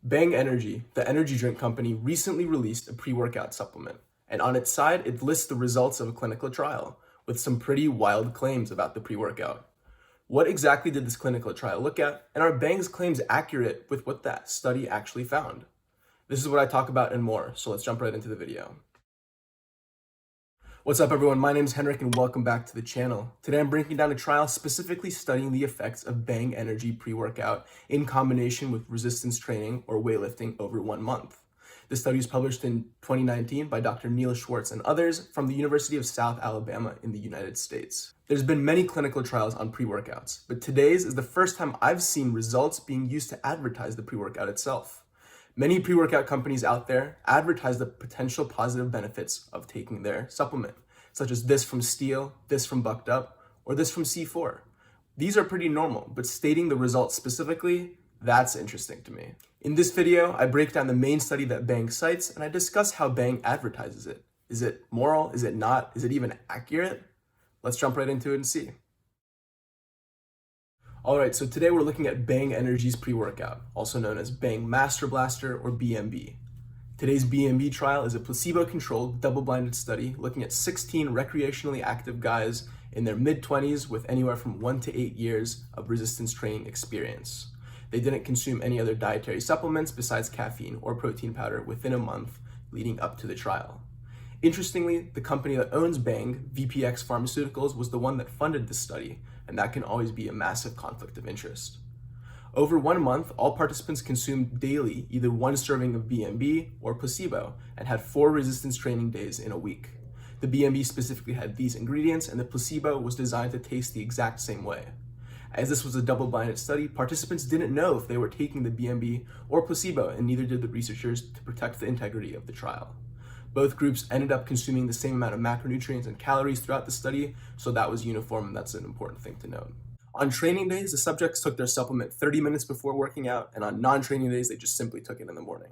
Bang Energy, the energy drink company, recently released a pre-workout supplement, and on its side, it lists the results of a clinical trial, with some pretty wild claims about the pre-workout. What exactly did this clinical trial look at, and are Bang's claims accurate with what that study actually found? This is what I talk about and more, so let's jump right into the video. What's up everyone, my name is Henrik and welcome back to the channel. Today I'm breaking down a trial specifically studying the effects of Bang Energy pre-workout in combination with resistance training or weightlifting over 1 month. This study was published in 2019 by Dr. Neil Schwarz and others from the University of South Alabama in the United States. There's been many clinical trials on pre-workouts, but today's is the first time I've seen results being used to advertise the pre-workout itself. Many pre-workout companies out there advertise the potential positive benefits of taking their supplement, such as this from Steel, this from Bucked Up, or this from C4. These are pretty normal, but stating the results specifically, that's interesting to me. In this video, I break down the main study that Bang cites, and I discuss how Bang advertises it. Is it moral? Is it not? Is it even accurate? Let's jump right into it and see. Alright, so today we're looking at Bang Energy's pre-workout, also known as Bang Master Blaster or BMB. Today's BMB trial is a placebo-controlled, double-blinded study looking at 16 recreationally active guys in their mid-20s with anywhere from 1 to 8 years of resistance training experience. They didn't consume any other dietary supplements besides caffeine or protein powder within a month leading up to the trial. Interestingly, the company that owns Bang, VPX Pharmaceuticals, was the one that funded this study, and that can always be a massive conflict of interest. Over 1 month, all participants consumed daily either 1 serving of BMB or placebo and had 4 resistance training days in a week. The BMB specifically had these ingredients, and the placebo was designed to taste the exact same way. As this was a double-blinded study, participants didn't know if they were taking the BMB or placebo, and neither did the researchers, to protect the integrity of the trial. Both groups ended up consuming the same amount of macronutrients and calories throughout the study, so that was uniform, and that's an important thing to note. On training days, the subjects took their supplement 30 minutes before working out, and on non-training days, they just simply took it in the morning.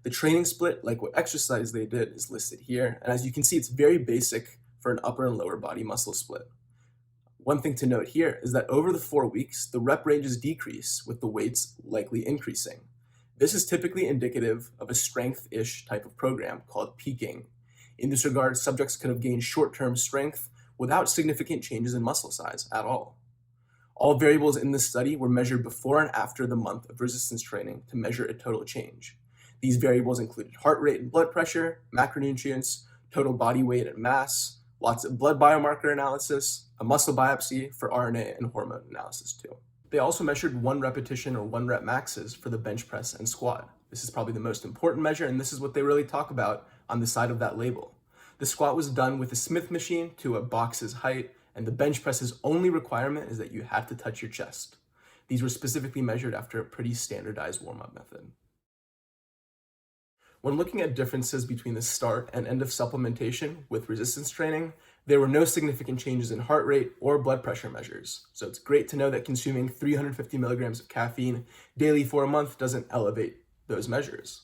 The training split, like what exercise they did, is listed here, and as you can see, it's very basic for an upper and lower body muscle split. One thing to note here is that over the 4 weeks, the rep ranges decrease, with the weights likely increasing. This is typically indicative of a strength-ish type of program called peaking. In this regard, subjects could have gained short-term strength without significant changes in muscle size at all. All variables in this study were measured before and after the month of resistance training to measure a total change. These variables included heart rate and blood pressure, macronutrients, total body weight and mass, lots of blood biomarker analysis, a muscle biopsy for RNA and hormone analysis too. They also measured 1 repetition or 1 rep maxes for the bench press and squat. This is probably the most important measure, and this is what they really talk about on the side of that label. The squat was done with a Smith machine to a box's height, and the bench press's only requirement is that you had to touch your chest. These were specifically measured after a pretty standardized warm-up method. When looking at differences between the start and end of supplementation with resistance training, there were no significant changes in heart rate or blood pressure measures. So it's great to know that consuming 350 milligrams of caffeine daily for a month doesn't elevate those measures.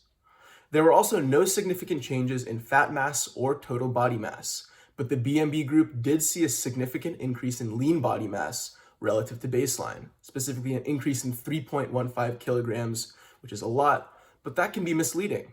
There were also no significant changes in fat mass or total body mass, but the BMB group did see a significant increase in lean body mass relative to baseline, specifically an increase in 3.15 kilograms, which is a lot, but that can be misleading.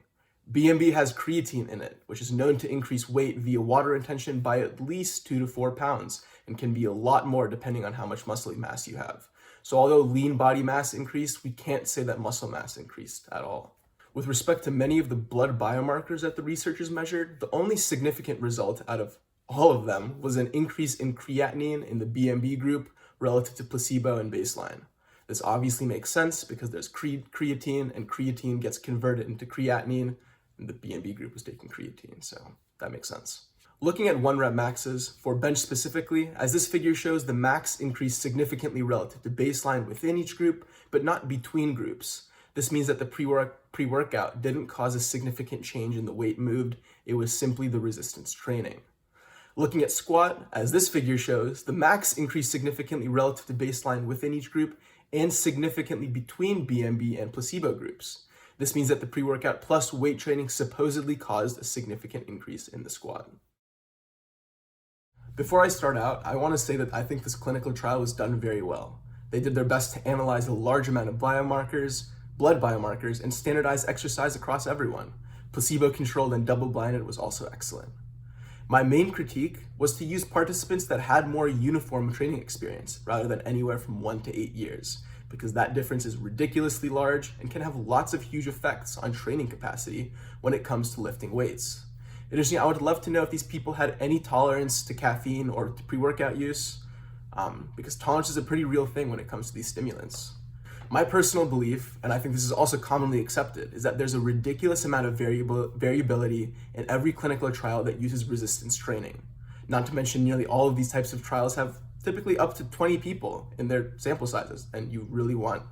BMB has creatine in it, which is known to increase weight via water retention by at least 2 to 4 pounds and can be a lot more depending on how much muscle mass you have. So although lean body mass increased, we can't say that muscle mass increased at all. With respect to many of the blood biomarkers that the researchers measured, the only significant result out of all of them was an increase in creatinine in the BMB group relative to placebo and baseline. This obviously makes sense because there's creatine, and creatine gets converted into creatinine. The BMB group was taking creatine, so that makes sense. Looking at 1 rep maxes, for bench specifically, as this figure shows, the max increased significantly relative to baseline within each group, but not between groups. This means that the pre-workout didn't cause a significant change in the weight moved, it was simply the resistance training. Looking at squat, as this figure shows, the max increased significantly relative to baseline within each group and significantly between BMB and placebo groups. This means that the pre-workout plus weight training supposedly caused a significant increase in the squat. Before I start out, I want to say that I think this clinical trial was done very well. They did their best to analyze a large amount of biomarkers, blood biomarkers, and standardized exercise across everyone. Placebo-controlled and double-blinded was also excellent. My main critique was to use participants that had more uniform training experience rather than anywhere from 1 to 8 years, because that difference is ridiculously large and can have lots of huge effects on training capacity when it comes to lifting weights. Additionally, I would love to know if these people had any tolerance to caffeine or to pre-workout use, because tolerance is a pretty real thing when it comes to these stimulants. My personal belief, and I think this is also commonly accepted, is that there's a ridiculous amount of variability in every clinical trial that uses resistance training. Not to mention nearly all of these types of trials have typically up to 20 people in their sample sizes, and you really want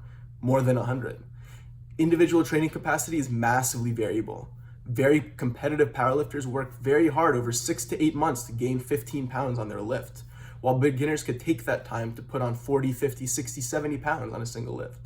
more than 100. Individual training capacity is massively variable. Very competitive powerlifters work very hard over 6 to 8 months to gain 15 pounds on their lift, while beginners could take that time to put on 40, 50, 60, 70 pounds on a single lift.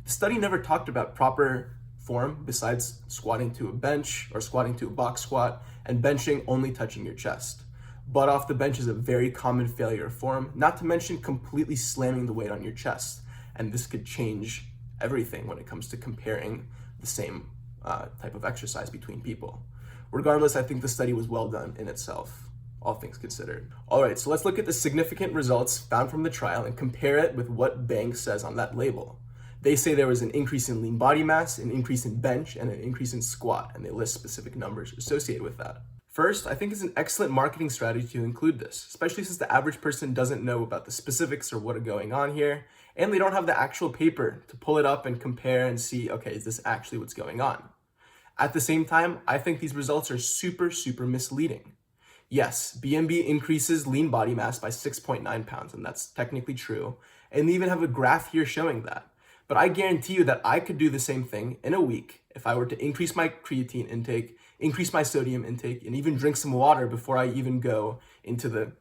The study never talked about proper form besides squatting to a bench or squatting to a box squat and benching only touching your chest. Butt off the bench is a very common failure of form, not to mention completely slamming the weight on your chest. And this could change everything when it comes to comparing the same type of exercise between people. Regardless, I think the study was well done in itself, all things considered. All right, so let's look at the significant results found from the trial and compare it with what Bang says on that label. They say there was an increase in lean body mass, an increase in bench, and an increase in squat, and they list specific numbers associated with that. First, I think it's an excellent marketing strategy to include this, especially since the average person doesn't know about the specifics or what are going on here, and they don't have the actual paper to pull it up and compare and see, okay, is this actually what's going on? At the same time, I think these results are super misleading. Yes, BMB increases lean body mass by 6.9 pounds, and that's technically true, and they even have a graph here showing that. But I guarantee you that I could do the same thing in a week if I were to increase my creatine intake, increase my sodium intake, and even drink some water before I even go into the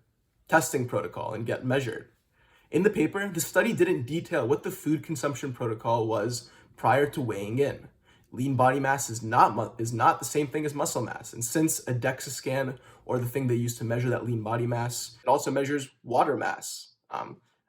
testing protocol and get measured. In the paper, the study didn't detail what the food consumption protocol was prior to weighing in. Lean body mass is not the same thing as muscle mass, and since a DEXA scan, or the thing they use to measure that lean body mass, it also measures water mass.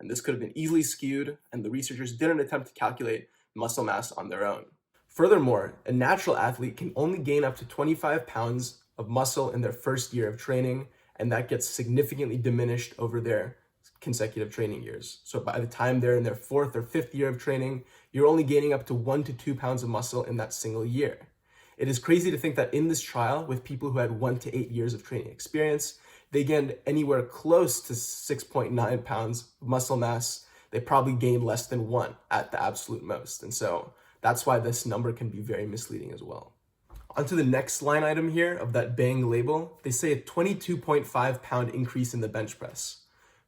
And this could have been easily skewed, and the researchers didn't attempt to calculate muscle mass on their own. Furthermore, a natural athlete can only gain up to 25 pounds of muscle in their first year of training, and that gets significantly diminished over their consecutive training years. So by the time they're in their 4th or 5th year of training, you're only gaining up to 1 to 2 pounds of muscle in that single year. It is crazy to think that in this trial, with people who had 1 to 8 years of training experience, they gained anywhere close to 6.9 pounds of muscle mass. They probably gained less than 1 at the absolute most. And so that's why this number can be very misleading as well. Onto the next line item here of that Bang label, they say a 22.5 pound increase in the bench press.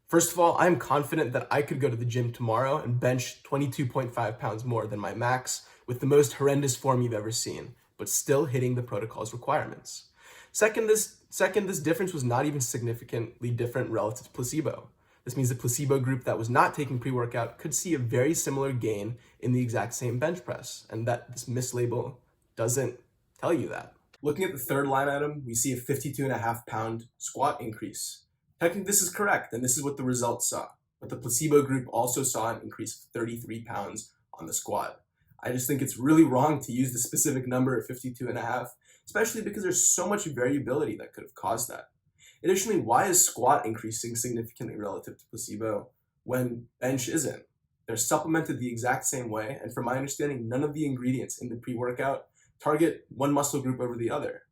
First of all, I'm confident that I could go to the gym tomorrow and bench 22.5 pounds more than my max with the most horrendous form you've ever seen, but still hitting the protocol's requirements. Second, this difference was not even significantly different relative to placebo. This means the placebo group that was not taking pre-workout could see a very similar gain in the exact same bench press, and that this mislabel doesn't tell you that. Looking at the third line item, we see a 52.5 pound squat increase. Technically, this is correct, and this is what the results saw. But the placebo group also saw an increase of 33 pounds on the squat. I just think it's really wrong to use the specific number of 52.5, especially because there's so much variability that could have caused that. Additionally, why is squat increasing significantly relative to placebo when bench isn't? They're supplemented the exact same way, and from my understanding, none of the ingredients in the pre-workout target one muscle group over the other.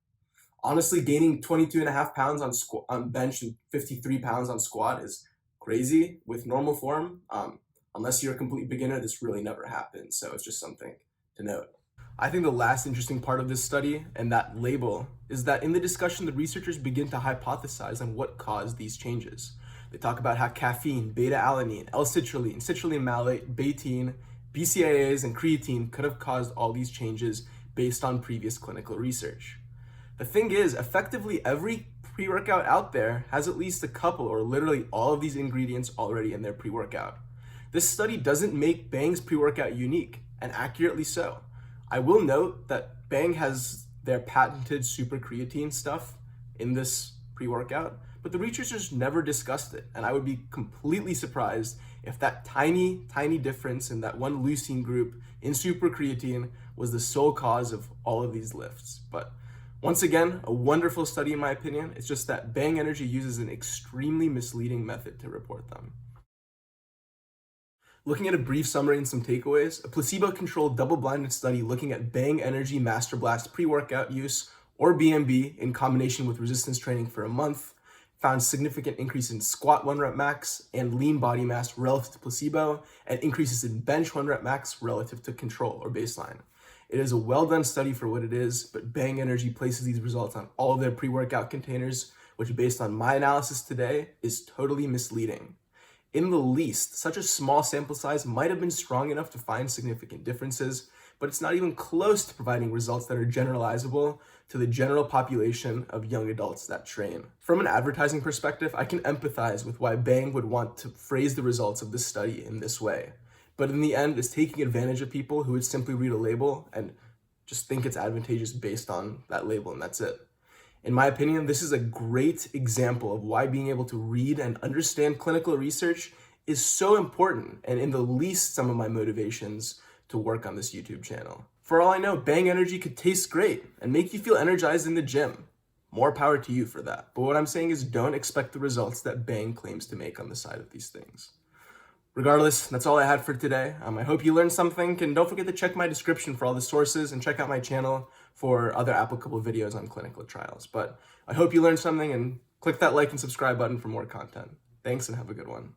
Honestly, gaining 22.5 pounds on bench and 53 pounds on squat is crazy with normal form. Unless you're a complete beginner, this really never happens, so it's just something to note. I think the last interesting part of this study and that label is that in the discussion, the researchers begin to hypothesize on what caused these changes. They talk about how caffeine, beta-alanine, L-citrulline, citrulline malate, betaine, BCAAs, and creatine could have caused all these changes based on previous clinical research. The thing is, effectively every pre-workout out there has at least a couple or literally all of these ingredients already in their pre-workout. This study doesn't make Bang's pre-workout unique, and accurately so. I will note that Bang has their patented super creatine stuff in this pre-workout, but the researchers never discussed it, and I would be completely surprised if that tiny difference in that one leucine group in supercreatine was the sole cause of all of these lifts. But once again, a wonderful study in my opinion. It's just that Bang Energy uses an extremely misleading method to report them. Looking at a brief summary and some takeaways, a placebo-controlled double-blinded study looking at Bang Energy Master Blast pre-workout use, or BMB, in combination with resistance training for a month, found significant increase in squat 1 rep max and lean body mass relative to placebo, and increases in bench 1 rep max relative to control or baseline. It is a well-done study for what it is, but Bang Energy places these results on all of their pre-workout containers, which based on my analysis today is totally misleading. In the least, such a small sample size might have been strong enough to find significant differences, but it's not even close to providing results that are generalizable to the general population of young adults that train. From an advertising perspective, I can empathize with why Bang would want to phrase the results of this study in this way. But in the end, it's taking advantage of people who would simply read a label and just think it's advantageous based on that label, and that's it. In my opinion, this is a great example of why being able to read and understand clinical research is so important, and in the least some of my motivations to work on this YouTube channel. For all I know, Bang Energy could taste great and make you feel energized in the gym. More power to you for that. But what I'm saying is don't expect the results that Bang claims to make on the side of these things. Regardless, that's all I had for today. I hope you learned something, and don't forget to check my description for all the sources and check out my channel for other applicable videos on clinical trials. But I hope you learned something, and click that like and subscribe button for more content. Thanks and have a good one.